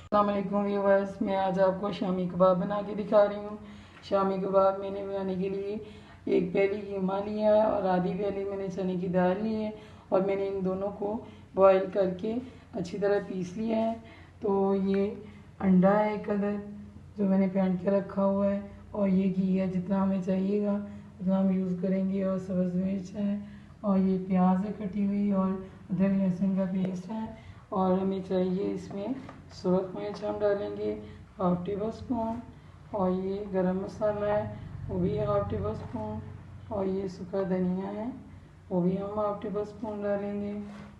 अस्सलाम वालेकुम व्यूअर्स, मैं आज आपको शामी कबाब बना के दिखा रही हूँ। शामी कबाब मैंने बनाने के लिए एक प्याली कीमा लिया है और आधी प्याली मैंने चने की दाल ली है और मैंने इन दोनों को बॉईल करके अच्छी तरह पीस लिया है। तो ये अंडा है एक अदर जो मैंने फेंट के रखा हुआ है और ये घी है, जितना हमें चाहिएगा उतना हम यूज़ करेंगे। और सब्ज़ मिर्च है और ये प्याज है कटी हुई और अदरक लहसुन का पेस्ट है और हमें चाहिए इसमें सुरख मिर्च हम डालेंगे हाफ टेबल स्पून और ये गरम मसाला है वो भी हाफ टेबल स्पून और ये सूखा धनिया है वो भी हम हाफ टेबल स्पून डालेंगे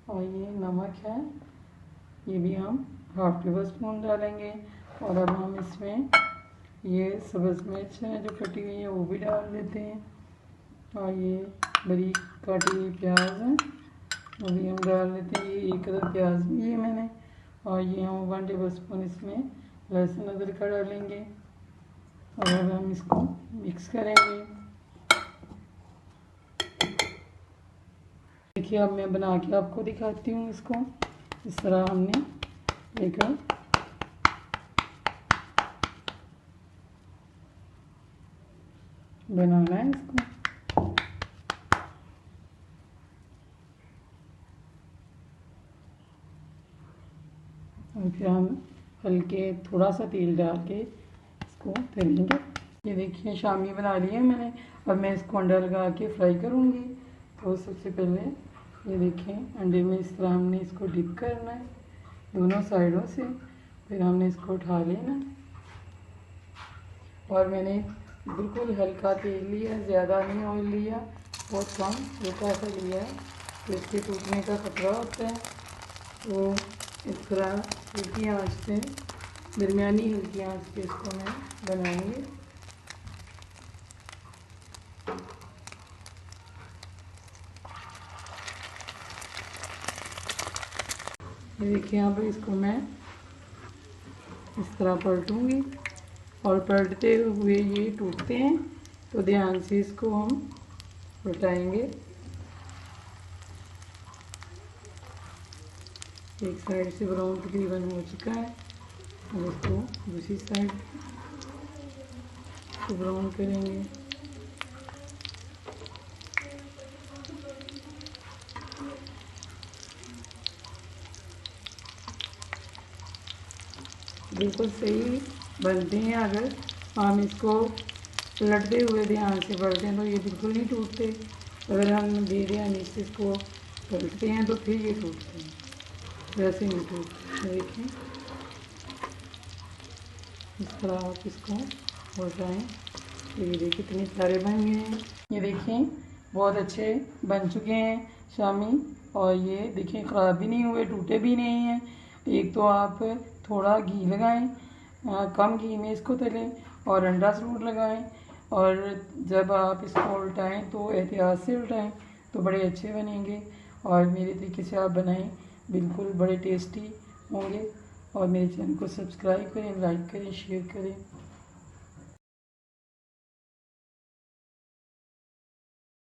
और ये नमक है ये भी हम हाफ टेबल स्पून डालेंगे। और अब हम इसमें ये सब्ज़ मिर्च है जो कटी हुई है वो भी डाल देते हैं और ये बारीक काटी हुई प्याज है वो भी हम डाल देते हैं। ये एक अदर प्याज भी है मैंने और ये हम 1 टेबल स्पून इसमें लहसुन अदरक का डालेंगे और अब हम इसको मिक्स करेंगे। देखिए अब मैं बना के आपको दिखाती हूँ इसको। इस तरह हमने लेकर बनाना है इसको। और फिर हम हल्के थोड़ा सा तेल डाल के इसको तलेंगे। ये देखिए शामी बना ली है मैंने और मैं इसको अंडा लगा के फ्राई करूँगी। तो सबसे पहले ये देखें अंडे में इस तरह हमने इसको डिप करना है दोनों साइडों से, फिर हमने इसको उठा लेना और मैंने बिल्कुल हल्का तेल लिया, ज़्यादा नहीं ऑयल लिया, बहुत कम हल्का सा लिया है तो इसके टूटने का खतरा होता है। तो इस तरह हल्की आंच पे, दरमियानी हल्की आंच पे इसको मैं बनाऊंगी। ये देखिए यहाँ पर इसको मैं इस तरह पलटूंगी और पलटते हुए ये टूटते हैं तो ध्यान से इसको हम पलटाएंगे। एक साइड से ब्राउन तकरीबन हो चुका है, अब इसको दूसरी साइड को ब्राउन करेंगे। बिल्कुल सही बनते हैं अगर हम इसको पलटते हुए ध्यान से पलटते हैं तो ये बिल्कुल नहीं टूटते। अगर हम धीरे से इसको पलटते हैं तो फिर ये टूटते हैं, वैसे नहीं टूटते। देखिए इस तरह आप इसको उल्टाएं तो ये देखिए कितने सारे बन गए हैं। ये देखें बहुत अच्छे बन चुके हैं शामी और ये देखिए ख़राब भी नहीं हुए, टूटे भी नहीं हैं। एक तो आप थोड़ा घी लगाएं, कम घी में इसको तलें और अंडा ज़रूर लगाएं और जब आप इसको उल्टाएं तो एहतियात से उल्टाएं तो बड़े अच्छे बनेंगे। और मेरे तरीके से आप बनाएं, बिल्कुल बड़े टेस्टी होंगे। और मेरे चैनल को सब्सक्राइब करें, लाइक करें, शेयर करें।